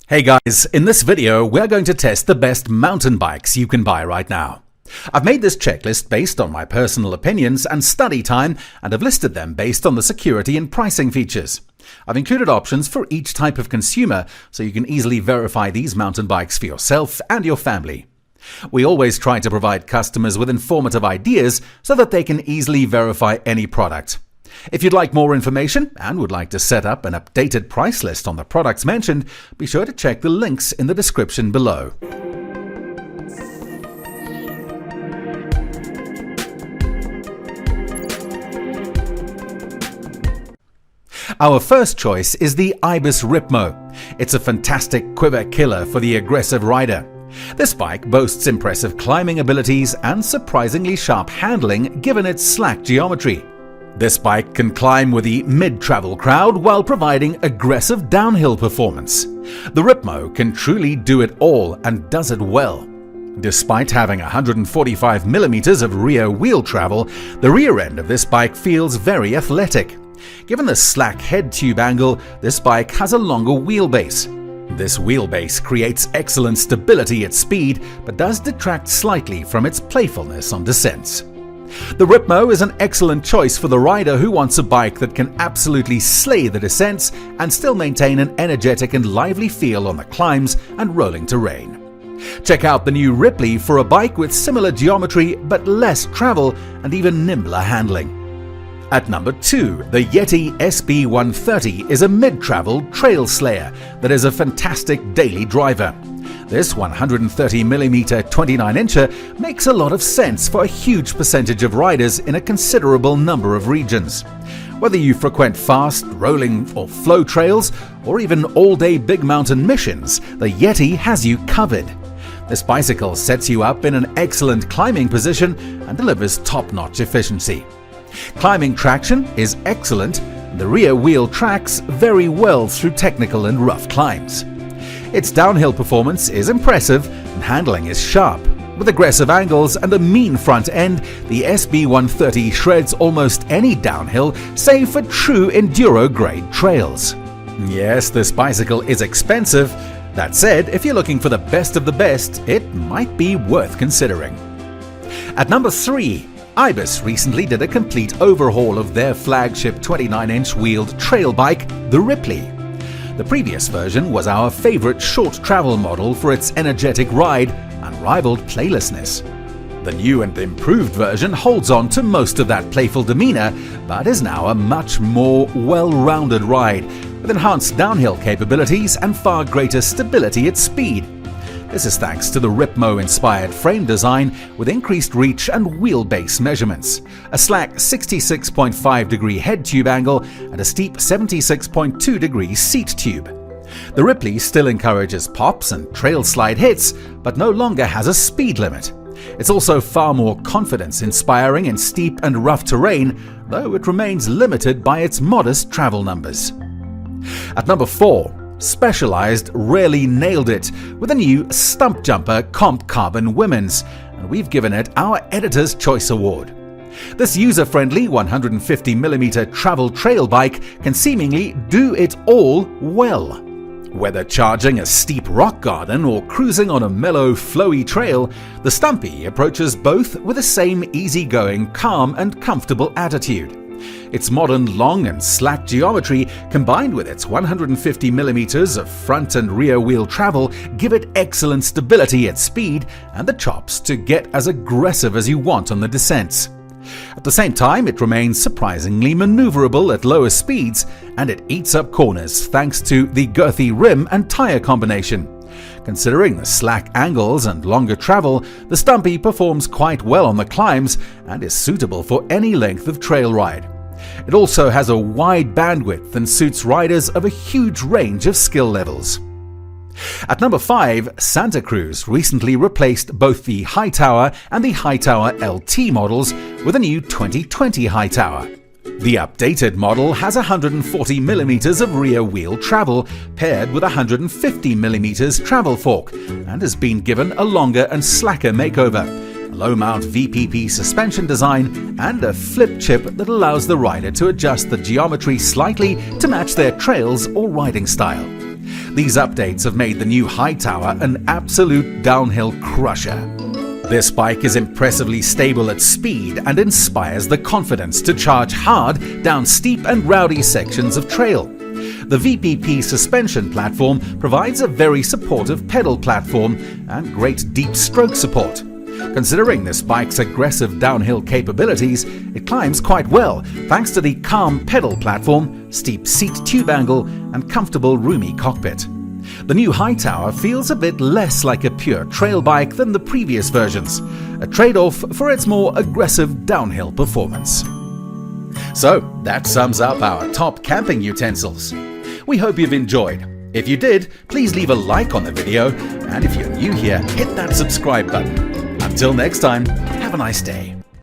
Hey guys, in this video we're going to test the best mountain bikes you can buy right now. I've made this checklist based on my personal opinions and study time, and I've listed them based on the security and pricing features. I've included options for each type of consumer so you can easily verify these mountain bikes for yourself and your family. We always try to provide customers with informative ideas so that they can easily verify any product. If you'd like more information and would like to set up an updated price list on the products mentioned, be sure to check the links in the description below. Our first choice is the Ibis Ritmo. It's a fantastic quiver killer for the aggressive rider. This bike boasts impressive climbing abilities and surprisingly sharp handling given its slack geometry. This bike can climb with the mid-travel crowd while providing aggressive downhill performance. The Ritmo can truly do it all and does it well. Despite having 145mm of rear wheel travel, the rear end of this bike feels very athletic. Given the slack head tube angle, this bike has a longer wheelbase. This wheelbase creates excellent stability at speed, but does detract slightly from its playfulness on descents. The Ritmo is an excellent choice for the rider who wants a bike that can absolutely slay the descents and still maintain an energetic and lively feel on the climbs and rolling terrain. Check out the new Ripley for a bike with similar geometry but less travel and even nimbler handling. At number 2, the Yeti SB130 is a mid-travel trail slayer that is a fantastic daily driver. This 130mm 29-incher makes a lot of sense for a huge percentage of riders in a considerable number of regions. Whether you frequent fast, rolling or flow trails, or even all-day big mountain missions, the Yeti has you covered. This bicycle sets you up in an excellent climbing position and delivers top-notch efficiency. Climbing traction is excellent, and the rear wheel tracks very well through technical and rough climbs. Its downhill performance is impressive and handling is sharp. With aggressive angles and a mean front end, the SB130 shreds almost any downhill save for true enduro-grade trails. Yes, this bicycle is expensive. That said, if you're looking for the best of the best, it might be worth considering. At number 3, Ibis recently did a complete overhaul of their flagship 29-inch wheeled trail bike, the Ripley. The previous version was our favorite short travel model for its energetic ride and unrivaled playfulness. The new and improved version holds on to most of that playful demeanor, but is now a much more well-rounded ride with enhanced downhill capabilities and far greater stability at speed. This is thanks to the Ritmo-inspired frame design with increased reach and wheelbase measurements, a slack 66.5-degree head tube angle, and a steep 76.2-degree seat tube. The Ripley still encourages pops and trail slide hits, but no longer has a speed limit. It's also far more confidence-inspiring in steep and rough terrain, though it remains limited by its modest travel numbers. At number 4, Specialized really nailed it with a new Stumpjumper Comp Carbon Women's, and we've given it our Editor's Choice Award. This user-friendly 150mm travel trail bike can seemingly do it all well. Whether charging a steep rock garden or cruising on a mellow, flowy trail, the Stumpy approaches both with the same easygoing, calm and comfortable attitude. Its modern long and slack geometry, combined with its 150mm of front and rear wheel travel, give it excellent stability at speed and the chops to get as aggressive as you want on the descents. At the same time, it remains surprisingly maneuverable at lower speeds, and it eats up corners thanks to the girthy rim and tire combination. Considering the slack angles and longer travel, the Stumpy performs quite well on the climbs and is suitable for any length of trail ride. It also has a wide bandwidth and suits riders of a huge range of skill levels. At number 5, Santa Cruz recently replaced both the Hightower and the Hightower LT models with a new 2020 Hightower. The updated model has 140mm of rear wheel travel paired with 150mm travel fork and has been given a longer and slacker makeover, a low-mount VPP suspension design and a flip chip that allows the rider to adjust the geometry slightly to match their trails or riding style. These updates have made the new Hightower an absolute downhill crusher. This bike is impressively stable at speed and inspires the confidence to charge hard down steep and rowdy sections of trail. The VPP suspension platform provides a very supportive pedal platform and great deep stroke support. Considering this bike's aggressive downhill capabilities, it climbs quite well thanks to the calm pedal platform, steep seat tube angle and comfortable roomy cockpit. The new Hightower feels a bit less like a pure trail bike than the previous versions, a trade-off for its more aggressive downhill performance. So that sums up our top camping utensils. We hope you've enjoyed. If you did, please leave a like on the video, and if you're new here, hit that subscribe button. Until next time, have a nice day.